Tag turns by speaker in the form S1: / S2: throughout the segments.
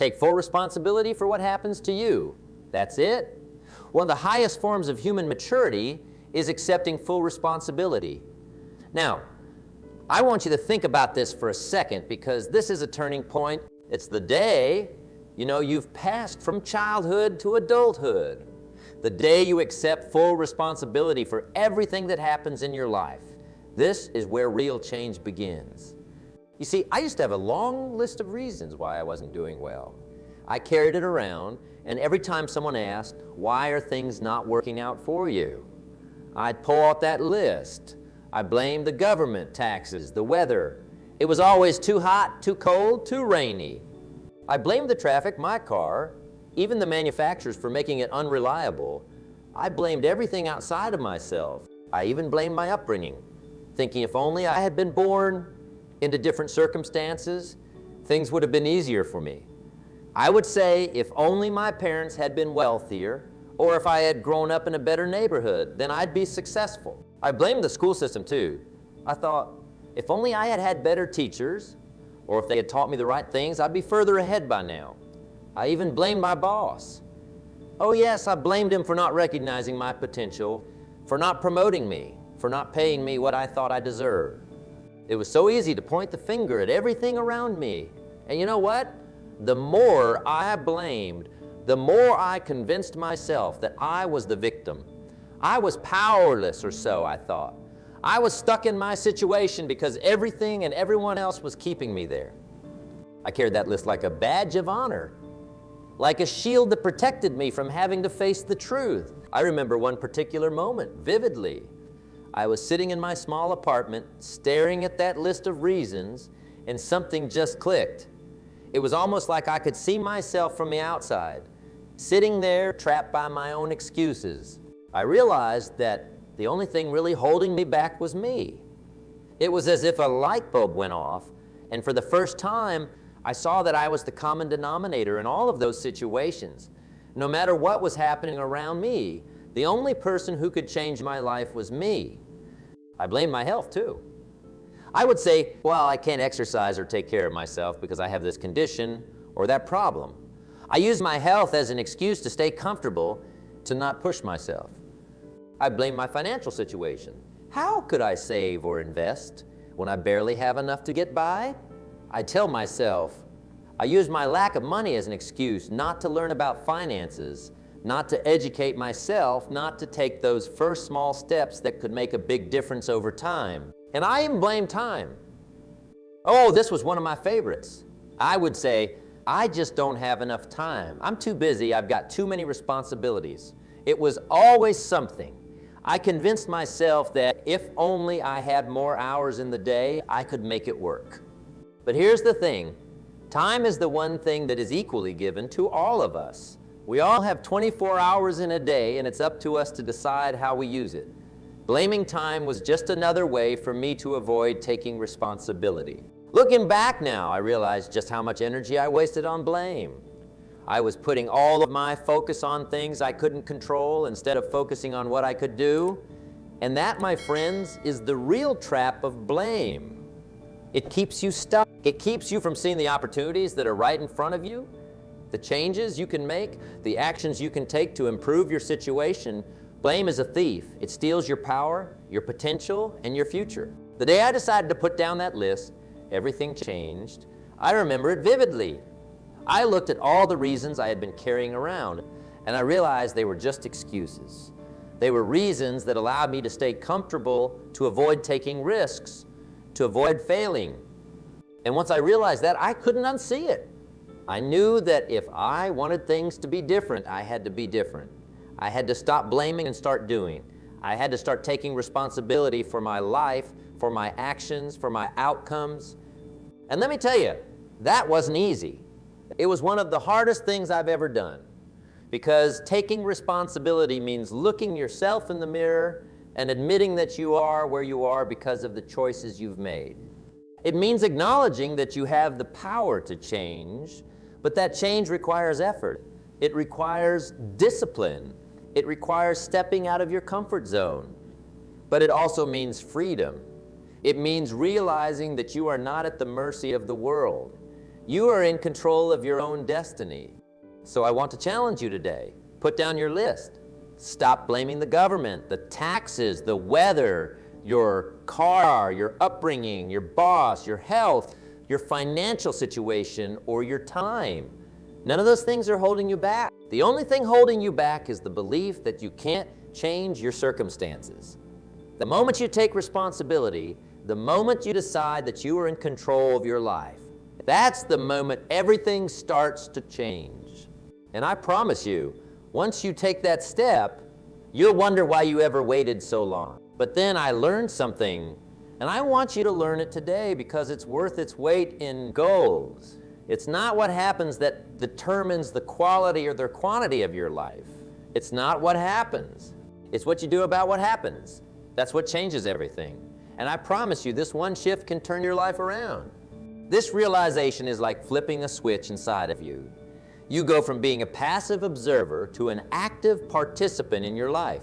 S1: Take full responsibility for what happens to you. That's it. One of the highest forms of human maturity is accepting full responsibility. Now, I want you to think about this for a second, because this is a turning point. It's the day, you've passed from childhood to adulthood. The day you accept full responsibility for everything that happens in your life. This is where real change begins. You see, I used to have a long list of reasons why I wasn't doing well. I carried it around, and every time someone asked, why are things not working out for you? I'd pull out that list. I blamed the government, taxes, the weather. It was always too hot, too cold, too rainy. I blamed the traffic, my car, even the manufacturers for making it unreliable. I blamed everything outside of myself. I even blamed my upbringing, thinking if only I had been born into different circumstances, things would have been easier for me. I would say if only my parents had been wealthier, or if I had grown up in a better neighborhood, then I'd be successful. I blamed the school system too. I thought, if only I had had better teachers, or if they had taught me the right things, I'd be further ahead by now. I even blamed my boss. Oh yes, I blamed him for not recognizing my potential, for not promoting me, for not paying me what I thought I deserved. It was so easy to point the finger at everything around me. And you know what? The more I blamed, the more I convinced myself that I was the victim. I was powerless, or so I thought. I was stuck in my situation because everything and everyone else was keeping me there. I carried that list like a badge of honor, like a shield that protected me from having to face the truth. I remember one particular moment vividly. I was sitting in my small apartment, staring at that list of reasons, and something just clicked. It was almost like I could see myself from the outside, sitting there trapped by my own excuses. I realized that the only thing really holding me back was me. It was as if a light bulb went off, and for the first time, I saw that I was the common denominator in all of those situations. No matter what was happening around me, the only person who could change my life was me. I blamed my health too. I would say, well, I can't exercise or take care of myself because I have this condition or that problem. I used my health as an excuse to stay comfortable, to not push myself. I blamed my financial situation. How could I save or invest when I barely have enough to get by? I tell myself, I use my lack of money as an excuse not to learn about finances, not to educate myself, not to take those first small steps that could make a big difference over time. And I even blame time. Oh, this was one of my favorites. I would say, I just don't have enough time. I'm too busy, I've got too many responsibilities. It was always something. I convinced myself that if only I had more hours in the day, I could make it work. But here's the thing, time is the one thing that is equally given to all of us. We all have 24 hours in a day, and it's up to us to decide how we use it. Blaming time was just another way for me to avoid taking responsibility. Looking back now, I realize just how much energy I wasted on blame. I was putting all of my focus on things I couldn't control instead of focusing on what I could do. And that, my friends, is the real trap of blame. It keeps you stuck. It keeps you from seeing the opportunities that are right in front of you, the changes you can make, the actions you can take to improve your situation. Blame is a thief. It steals your power, your potential, and your future. The day I decided to put down that list, everything changed. I remember it vividly. I looked at all the reasons I had been carrying around, and I realized they were just excuses. They were reasons that allowed me to stay comfortable, to avoid taking risks, to avoid failing. And once I realized that, I couldn't unsee it. I knew that if I wanted things to be different, I had to be different. I had to stop blaming and start doing. I had to start taking responsibility for my life, for my actions, for my outcomes. And let me tell you, that wasn't easy. It was one of the hardest things I've ever done, because taking responsibility means looking yourself in the mirror and admitting that you are where you are because of the choices you've made. It means acknowledging that you have the power to change, but that change requires effort. It requires discipline. It requires stepping out of your comfort zone. But it also means freedom. It means realizing that you are not at the mercy of the world. You are in control of your own destiny. So I want to challenge you today. Put down your list. Stop blaming the government, the taxes, the weather, your car, your upbringing, your boss, your health, your financial situation, or your time. None of those things are holding you back. The only thing holding you back is the belief that you can't change your circumstances. The moment you take responsibility, the moment you decide that you are in control of your life, that's the moment everything starts to change. And I promise you, once you take that step, you'll wonder why you ever waited so long. But then I learned something, and I want you to learn it today because it's worth its weight in gold. It's not what happens that determines the quality or the quantity of your life. It's not what happens. It's what you do about what happens. That's what changes everything. And I promise you, this one shift can turn your life around. This realization is like flipping a switch inside of you. You go from being a passive observer to an active participant in your life.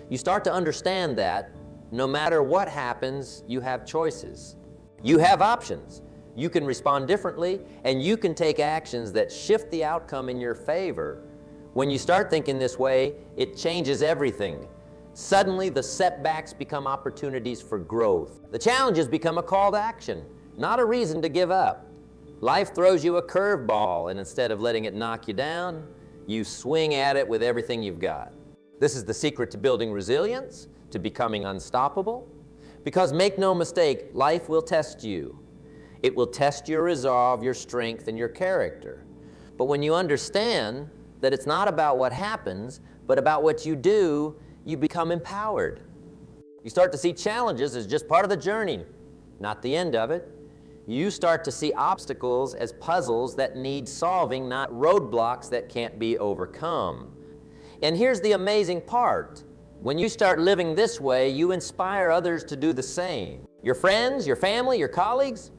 S1: You start to understand that no matter what happens, you have choices. You have options. You can respond differently, and you can take actions that shift the outcome in your favor. When you start thinking this way, it changes everything. Suddenly, the setbacks become opportunities for growth. The challenges become a call to action, not a reason to give up. Life throws you a curveball, and instead of letting it knock you down, you swing at it with everything you've got. This is the secret to building resilience, to becoming unstoppable. Because make no mistake, life will test you. It will test your resolve, your strength, and your character. But when you understand that it's not about what happens, but about what you do, you become empowered. You start to see challenges as just part of the journey, not the end of it. You start to see obstacles as puzzles that need solving, not roadblocks that can't be overcome. And here's the amazing part. When you start living this way, you inspire others to do the same. Your friends, your family, your colleagues,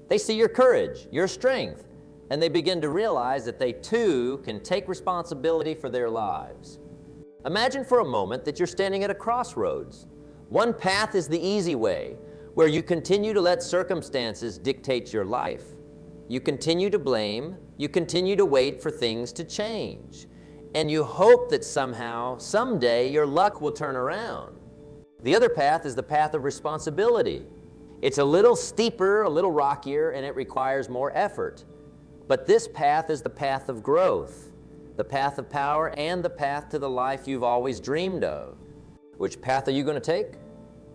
S1: they see your courage, your strength, and they begin to realize that they too can take responsibility for their lives. Imagine for a moment that you're standing at a crossroads. One path is the easy way, where you continue to let circumstances dictate your life. You continue to blame, you continue to wait for things to change, and you hope that somehow, someday, your luck will turn around. The other path is the path of responsibility. It's a little steeper, a little rockier, and it requires more effort. But this path is the path of growth, the path of power, and the path to the life you've always dreamed of. Which path are you going to take?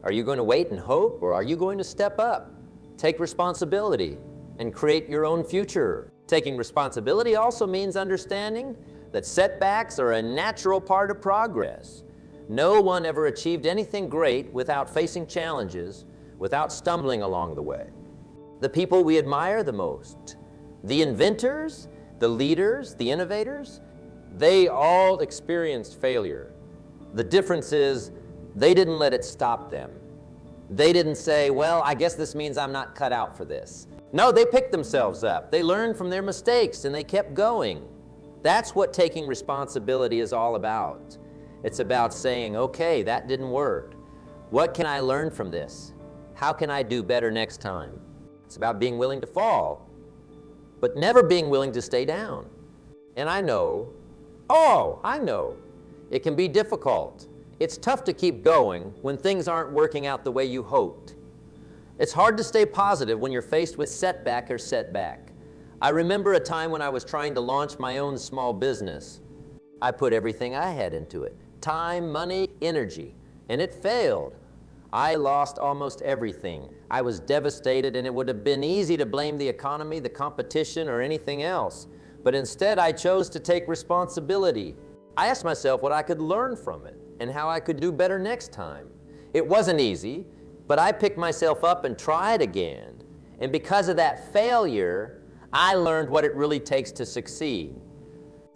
S1: Are you going to wait and hope, or are you going to step up, take responsibility, and create your own future? Taking responsibility also means understanding that setbacks are a natural part of progress. No one ever achieved anything great without facing challenges, without stumbling along the way. The people we admire the most, the inventors, the leaders, the innovators, they all experienced failure. The difference is they didn't let it stop them. They didn't say, well, I guess this means I'm not cut out for this. No, they picked themselves up. They learned from their mistakes and they kept going. That's what taking responsibility is all about. It's about saying, okay, that didn't work. What can I learn from this? How can I do better next time? It's about being willing to fall, but never being willing to stay down. And I know, it can be difficult. It's tough to keep going when things aren't working out the way you hoped. It's hard to stay positive when you're faced with setback or setback. I remember a time when I was trying to launch my own small business. I put everything I had into it, time, money, energy, and it failed. I lost almost everything. I was devastated, and it would have been easy to blame the economy, the competition, or anything else. But instead, I chose to take responsibility. I asked myself what I could learn from it and how I could do better next time. It wasn't easy, but I picked myself up and tried again. And because of that failure, I learned what it really takes to succeed.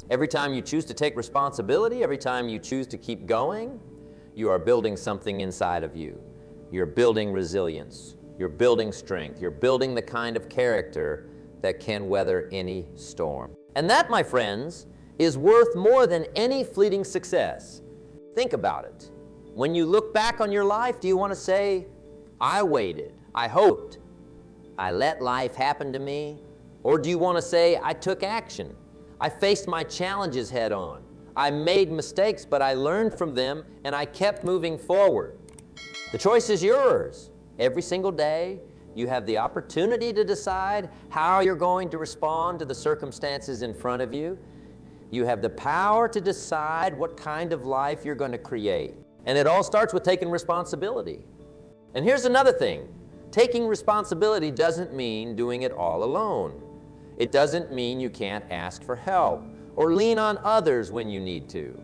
S1: Every time you choose to take responsibility, every time you choose to keep going, you are building something inside of you. You're building resilience. You're building strength. You're building the kind of character that can weather any storm. And that, my friends, is worth more than any fleeting success. Think about it. When you look back on your life, do you want to say, I waited, I hoped, I let life happen to me, Or do you want to say, I took action. I faced my challenges head on. I made mistakes, but I learned from them and I kept moving forward. The choice is yours. Every single day, you have the opportunity to decide how you're going to respond to the circumstances in front of you. You have the power to decide what kind of life you're going to create. And it all starts with taking responsibility. And here's another thing. Taking responsibility doesn't mean doing it all alone. It doesn't mean you can't ask for help or lean on others when you need to.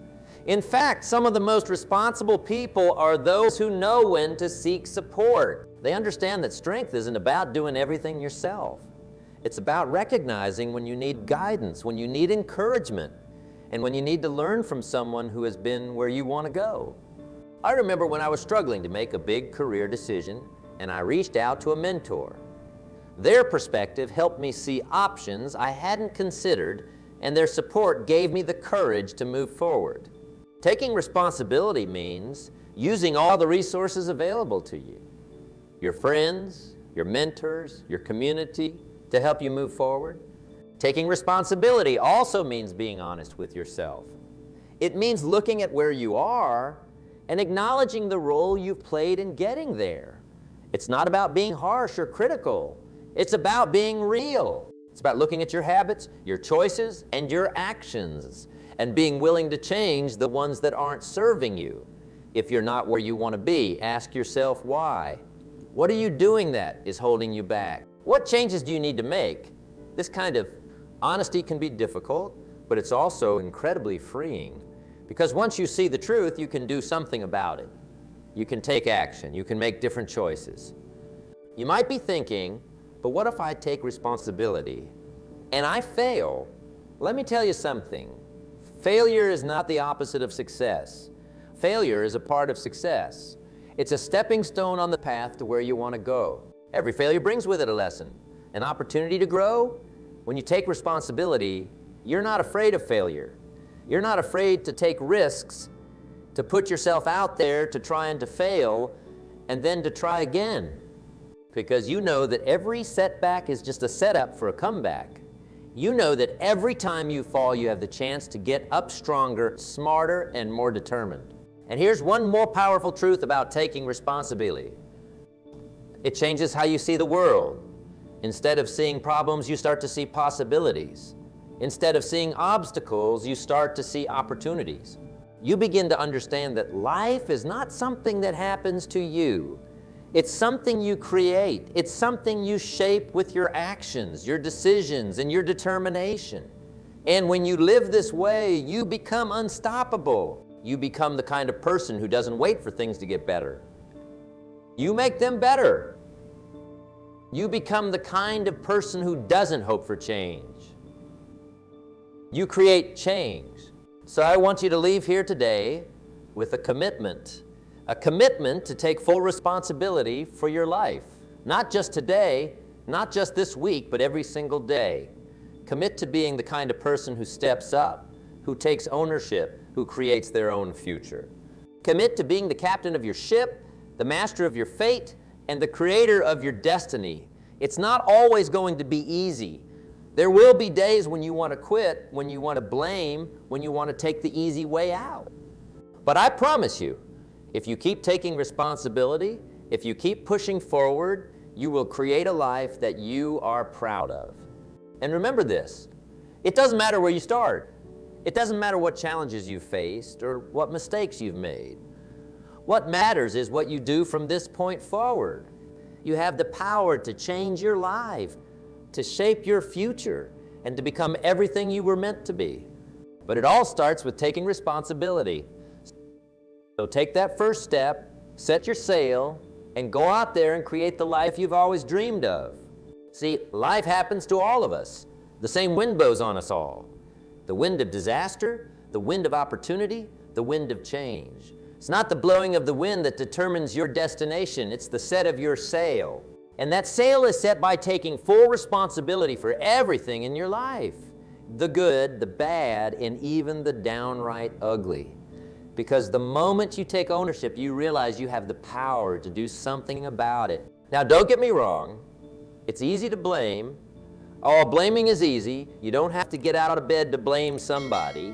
S1: In fact, some of the most responsible people are those who know when to seek support. They understand that strength isn't about doing everything yourself. It's about recognizing when you need guidance, when you need encouragement, and when you need to learn from someone who has been where you want to go. I remember when I was struggling to make a big career decision, and I reached out to a mentor. Their perspective helped me see options I hadn't considered, and their support gave me the courage to move forward. Taking responsibility means using all the resources available to you. Your friends, your mentors, your community to help you move forward. Taking responsibility also means being honest with yourself. It means looking at where you are and acknowledging the role you've played in getting there. It's not about being harsh or critical. It's about being real. It's about looking at your habits, your choices, and your actions, and being willing to change the ones that aren't serving you. If you're not where you want to be, ask yourself why. What are you doing that is holding you back? What changes do you need to make? This kind of honesty can be difficult, but it's also incredibly freeing. Because once you see the truth, you can do something about it. You can take action. You can make different choices. You might be thinking, but what if I take responsibility and I fail? Let me tell you something. Failure is not the opposite of success. Failure is a part of success. It's a stepping stone on the path to where you want to go. Every failure brings with it a lesson, an opportunity to grow. When you take responsibility, you're not afraid of failure. You're not afraid to take risks, to put yourself out there to try and to fail, and then to try again. Because you know that every setback is just a setup for a comeback. You know that every time you fall, you have the chance to get up stronger, smarter, and more determined. And here's one more powerful truth about taking responsibility. It changes how you see the world. Instead of seeing problems, you start to see possibilities. Instead of seeing obstacles, you start to see opportunities. You begin to understand that life is not something that happens to you. It's something you create. It's something you shape with your actions, your decisions, and your determination. And when you live this way, you become unstoppable. You become the kind of person who doesn't wait for things to get better. You make them better. You become the kind of person who doesn't hope for change. You create change. So I want you to leave here today with a commitment to take full responsibility for your life. Not just today, not just this week, but every single day. Commit to being the kind of person who steps up, who takes ownership, who creates their own future. Commit to being the captain of your ship, the master of your fate, and the creator of your destiny. It's not always going to be easy. There will be days when you want to quit, when you want to blame, when you want to take the easy way out. But I promise you, if you keep taking responsibility, if you keep pushing forward, you will create a life that you are proud of. And remember this, it doesn't matter where you start. It doesn't matter what challenges you've faced or what mistakes you've made. What matters is what you do from this point forward. You have the power to change your life, to shape your future, and to become everything you were meant to be. But it all starts with taking responsibility. So take that first step, set your sail, and go out there and create the life you've always dreamed of. See, life happens to all of us. The same wind blows on us all. The wind of disaster, the wind of opportunity, the wind of change. It's not the blowing of the wind that determines your destination, it's the set of your sail. And that sail is set by taking full responsibility for everything in your life. The good, the bad, and even the downright ugly. Because the moment you take ownership, you realize you have the power to do something about it. Now, don't get me wrong. It's easy to blame. Oh, blaming is easy. You don't have to get out of bed to blame somebody.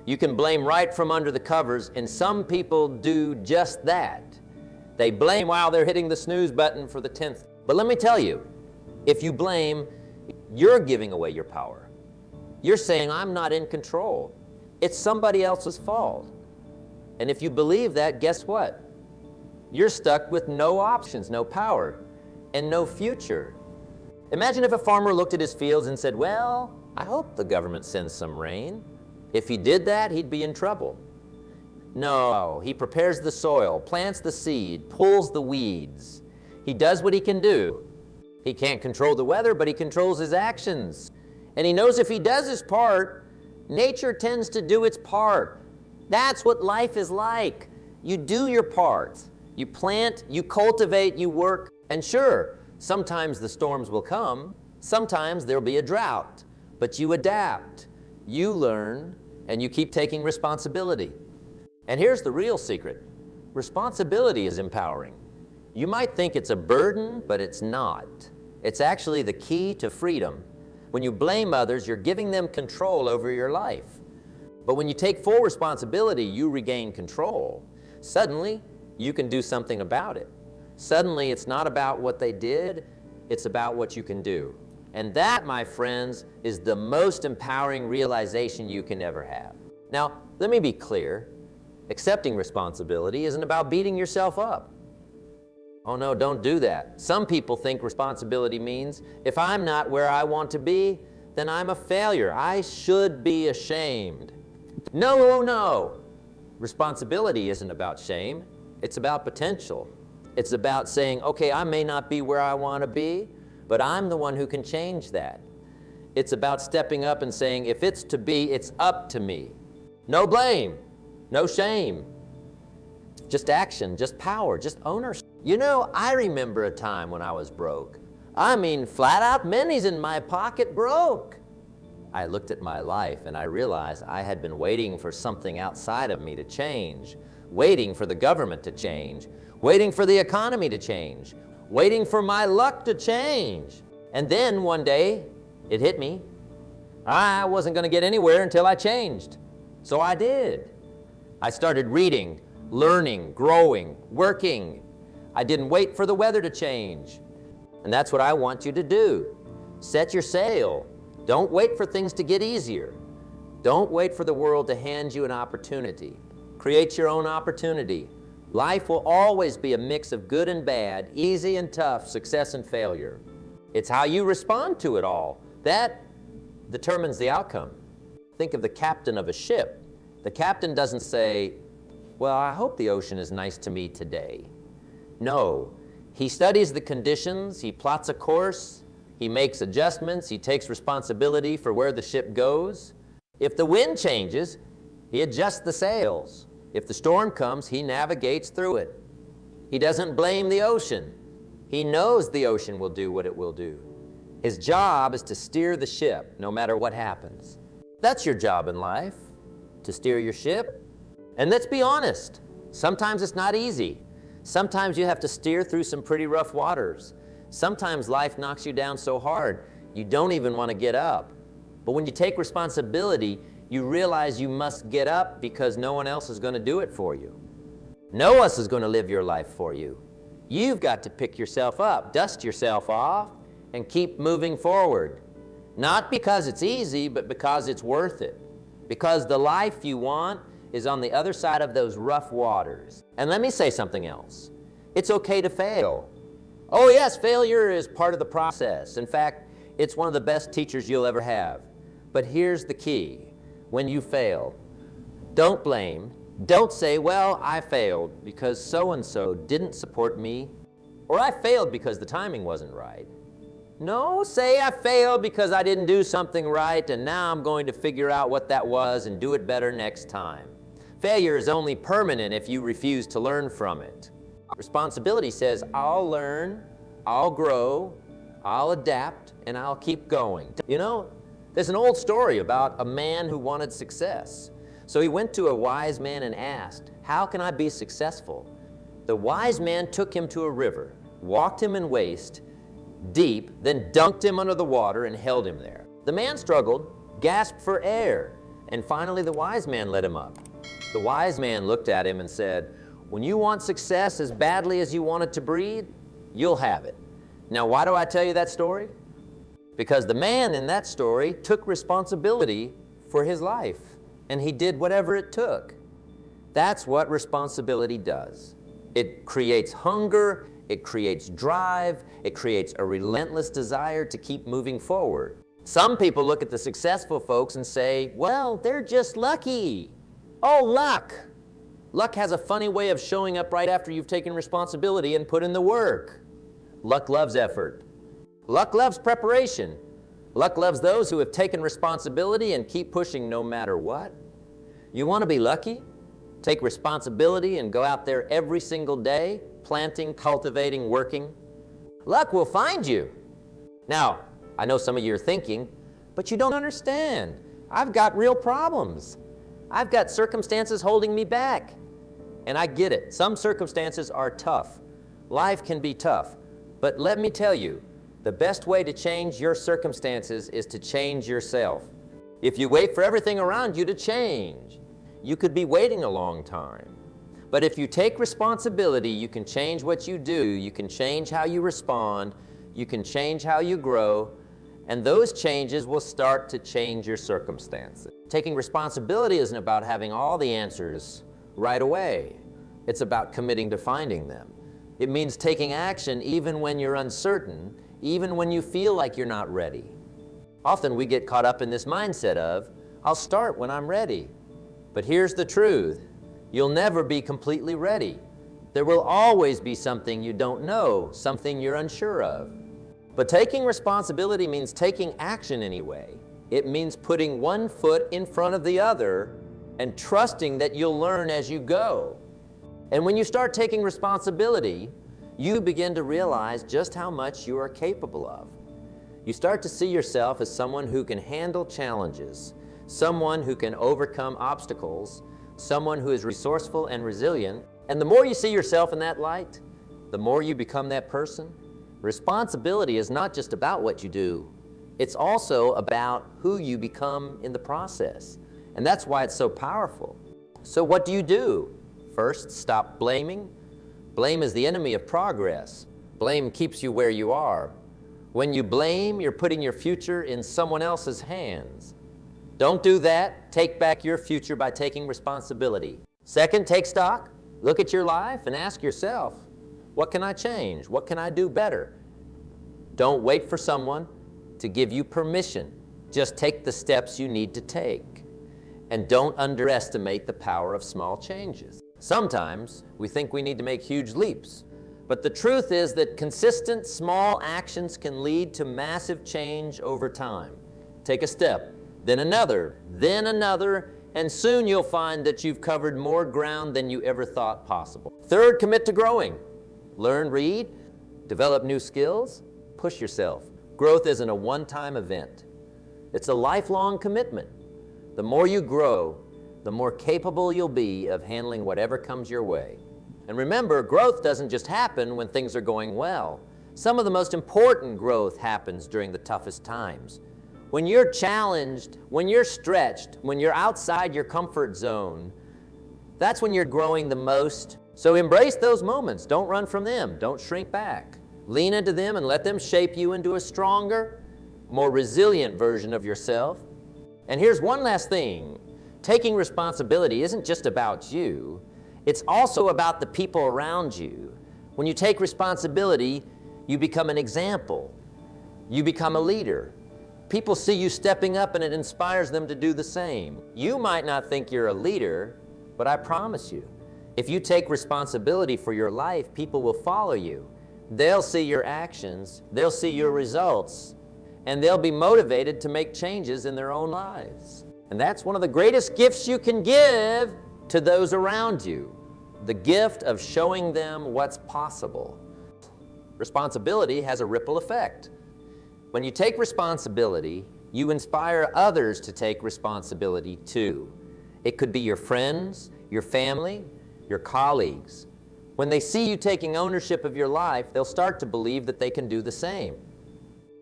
S1: You can blame right from under the covers, and some people do just that. They blame while they're hitting the snooze button for the 10th. But let me tell you, if you blame, you're giving away your power. You're saying, I'm not in control. It's somebody else's fault. And if you believe that, guess what? You're stuck with no options, no power, and no future. Imagine if a farmer looked at his fields and said, well, I hope the government sends some rain. If he did that, he'd be in trouble. No, he prepares the soil, plants the seed, pulls the weeds. He does what he can do. He can't control the weather, but he controls his actions. And he knows if he does his part, nature tends to do its part. That's what life is like. You do your part. You plant, you cultivate, you work, and sure, sometimes the storms will come, sometimes there'll be a drought, but you adapt, you learn, and you keep taking responsibility. And here's the real secret. Responsibility is empowering. You might think it's a burden, but it's not. It's actually the key to freedom. When you blame others, you're giving them control over your life. But when you take full responsibility, you regain control. Suddenly, you can do something about it. Suddenly, it's not about what they did, it's about what you can do. And that, my friends, is the most empowering realization you can ever have. Now, let me be clear. Accepting responsibility isn't about beating yourself up. Oh no, don't do that. Some people think responsibility means if I'm not where I want to be, then I'm a failure. I should be ashamed. No, no. Responsibility isn't about shame. It's about potential. It's about saying, okay, I may not be where I want to be, but I'm the one who can change that. It's about stepping up and saying, if it's to be, it's up to me. No blame, no shame. Just action, just power, just ownership. You know, I remember a time when I was broke. I mean, flat out, pennies in my pocket, broke. I looked at my life and I realized I had been waiting for something outside of me to change, waiting for the government to change, waiting for the economy to change, waiting for my luck to change. And then one day, it hit me. I wasn't going to get anywhere until I changed. So I did. I started reading, learning, growing, working. I didn't wait for the weather to change. And that's what I want you to do. Set your sail. Don't wait for things to get easier. Don't wait for the world to hand you an opportunity. Create your own opportunity. Life will always be a mix of good and bad, easy and tough, success and failure. It's how you respond to it all. That determines the outcome. Think of the captain of a ship. The captain doesn't say, well, I hope the ocean is nice to me today. No, he studies the conditions, he plots a course, he makes adjustments, he takes responsibility for where the ship goes. If the wind changes, he adjusts the sails. If the storm comes, he navigates through it. He doesn't blame the ocean. He knows the ocean will do what it will do. His job is to steer the ship, no matter what happens. That's your job in life, to steer your ship. And let's be honest, sometimes it's not easy. Sometimes you have to steer through some pretty rough waters. Sometimes life knocks you down so hard, you don't even want to get up. But when you take responsibility, you realize you must get up because no one else is going to do it for you. No one else is going to live your life for you. You've got to pick yourself up, dust yourself off, and keep moving forward. Not because it's easy, but because it's worth it. Because the life you want is on the other side of those rough waters. And let me say something else. It's okay to fail. Oh yes, failure is part of the process. In fact, it's one of the best teachers you'll ever have. But here's the key. When you fail, don't blame. Don't say, well, I failed because so-and-so didn't support me, or I failed because the timing wasn't right. No, say I failed because I didn't do something right, and now I'm going to figure out what that was and do it better next time. Failure is only permanent if you refuse to learn from it. Responsibility says, I'll learn, I'll grow, I'll adapt, and I'll keep going. You know, there's an old story about a man who wanted success. So he went to a wise man and asked, how can I be successful? The wise man took him to a river, walked him in waist, deep, then dunked him under the water and held him there. The man struggled, gasped for air, and finally the wise man let him up. The wise man looked at him and said, "When you want success as badly as you want it to breathe, you'll have it." Now, why do I tell you that story? Because the man in that story took responsibility for his life, and he did whatever it took. That's what responsibility does. It creates hunger, it creates drive, it creates a relentless desire to keep moving forward. Some people look at the successful folks and say, well, they're just lucky. Oh, luck. Luck has a funny way of showing up right after you've taken responsibility and put in the work. Luck loves effort. Luck loves preparation. Luck loves those who have taken responsibility and keep pushing no matter what. You want to be lucky? Take responsibility and go out there every single day, planting, cultivating, working. Luck will find you. Now, I know some of you are thinking, but you don't understand. I've got real problems. I've got circumstances holding me back. And I get it. Some circumstances are tough. Life can be tough. But let me tell you, the best way to change your circumstances is to change yourself. If you wait for everything around you to change, you could be waiting a long time. But if you take responsibility, you can change what you do, you can change how you respond, you can change how you grow, and those changes will start to change your circumstances. Taking responsibility isn't about having all the answers right away. It's about committing to finding them. It means taking action even when you're uncertain, even when you feel like you're not ready. Often we get caught up in this mindset of, I'll start when I'm ready. But here's the truth. You'll never be completely ready. There will always be something you don't know, something you're unsure of. But taking responsibility means taking action anyway. It means putting one foot in front of the other and trusting that you'll learn as you go. And when you start taking responsibility, you begin to realize just how much you are capable of. You start to see yourself as someone who can handle challenges, someone who can overcome obstacles, someone who is resourceful and resilient. And the more you see yourself in that light, the more you become that person. Responsibility is not just about what you do. It's also about who you become in the process. And that's why it's so powerful. So what do? First, stop blaming. Blame is the enemy of progress. Blame keeps you where you are. When you blame, you're putting your future in someone else's hands. Don't do that. Take back your future by taking responsibility. Second, take stock. Look at your life and ask yourself, what can I change? What can I do better? Don't wait for someone to give you permission. Just take the steps you need to take. And don't underestimate the power of small changes. Sometimes we think we need to make huge leaps. But the truth is that consistent small actions can lead to massive change over time. Take a step, then another, and soon you'll find that you've covered more ground than you ever thought possible. Third, commit to growing. Learn, read, develop new skills, push yourself. Growth isn't a one-time event. It's a lifelong commitment. The more you grow, the more capable you'll be of handling whatever comes your way. And remember, growth doesn't just happen when things are going well. Some of the most important growth happens during the toughest times. When you're challenged, when you're stretched, when you're outside your comfort zone, that's when you're growing the most. So embrace those moments. Don't run from them. Don't shrink back. Lean into them and let them shape you into a stronger, more resilient version of yourself. And here's one last thing. Taking responsibility isn't just about you. It's also about the people around you. When you take responsibility, you become an example. You become a leader. People see you stepping up and it inspires them to do the same. You might not think you're a leader, but I promise you, if you take responsibility for your life, people will follow you. They'll see your actions, they'll see your results, and they'll be motivated to make changes in their own lives. And that's one of the greatest gifts you can give to those around you, the gift of showing them what's possible. Responsibility has a ripple effect. When you take responsibility, you inspire others to take responsibility too. It could be your friends, your family, your colleagues. When they see you taking ownership of your life, they'll start to believe that they can do the same.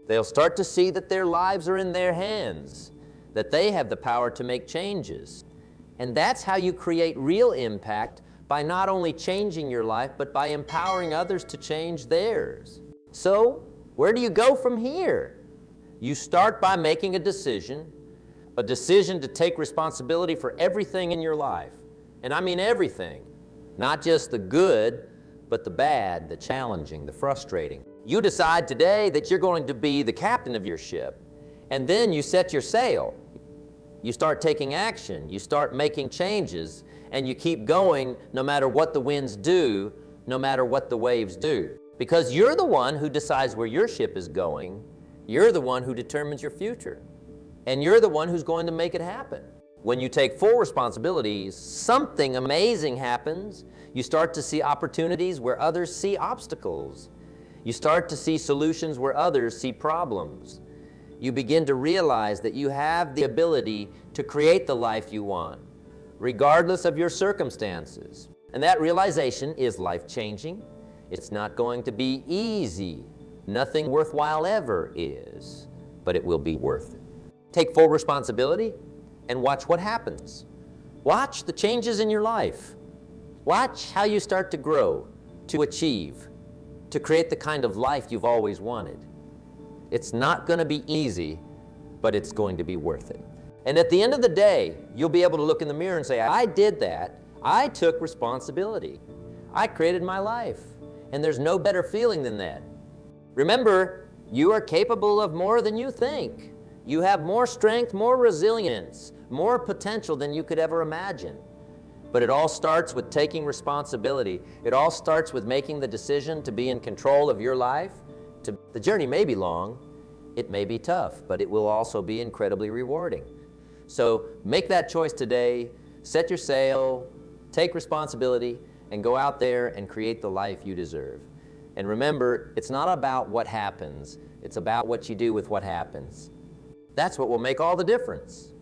S1: They'll start to see that their lives are in their hands, that they have the power to make changes. And that's how you create real impact, by not only changing your life, but by empowering others to change theirs. So, where do you go from here? You start by making a decision to take responsibility for everything in your life. And I mean everything, not just the good, but the bad, the challenging, the frustrating. You decide today that you're going to be the captain of your ship, and then you set your sail. You start taking action, you start making changes, and you keep going no matter what the winds do, no matter what the waves do. Because you're the one who decides where your ship is going, you're the one who determines your future, and you're the one who's going to make it happen. When you take full responsibility, something amazing happens. You start to see opportunities where others see obstacles. You start to see solutions where others see problems. You begin to realize that you have the ability to create the life you want, regardless of your circumstances. And that realization is life-changing. It's not going to be easy. Nothing worthwhile ever is, but it will be worth it. Take full responsibility and watch what happens. Watch the changes in your life. Watch how you start to grow, to achieve, to create the kind of life you've always wanted. It's not going to be easy, but it's going to be worth it. And at the end of the day, you'll be able to look in the mirror and say, I did that. I took responsibility. I created my life. And there's no better feeling than that. Remember, you are capable of more than you think. You have more strength, more resilience, more potential than you could ever imagine. But it all starts with taking responsibility. It all starts with making the decision to be in control of your life. The journey may be long, it may be tough, but it will also be incredibly rewarding. So make that choice today, set your sail, take responsibility, and go out there and create the life you deserve. And remember, it's not about what happens, it's about what you do with what happens. That's what will make all the difference.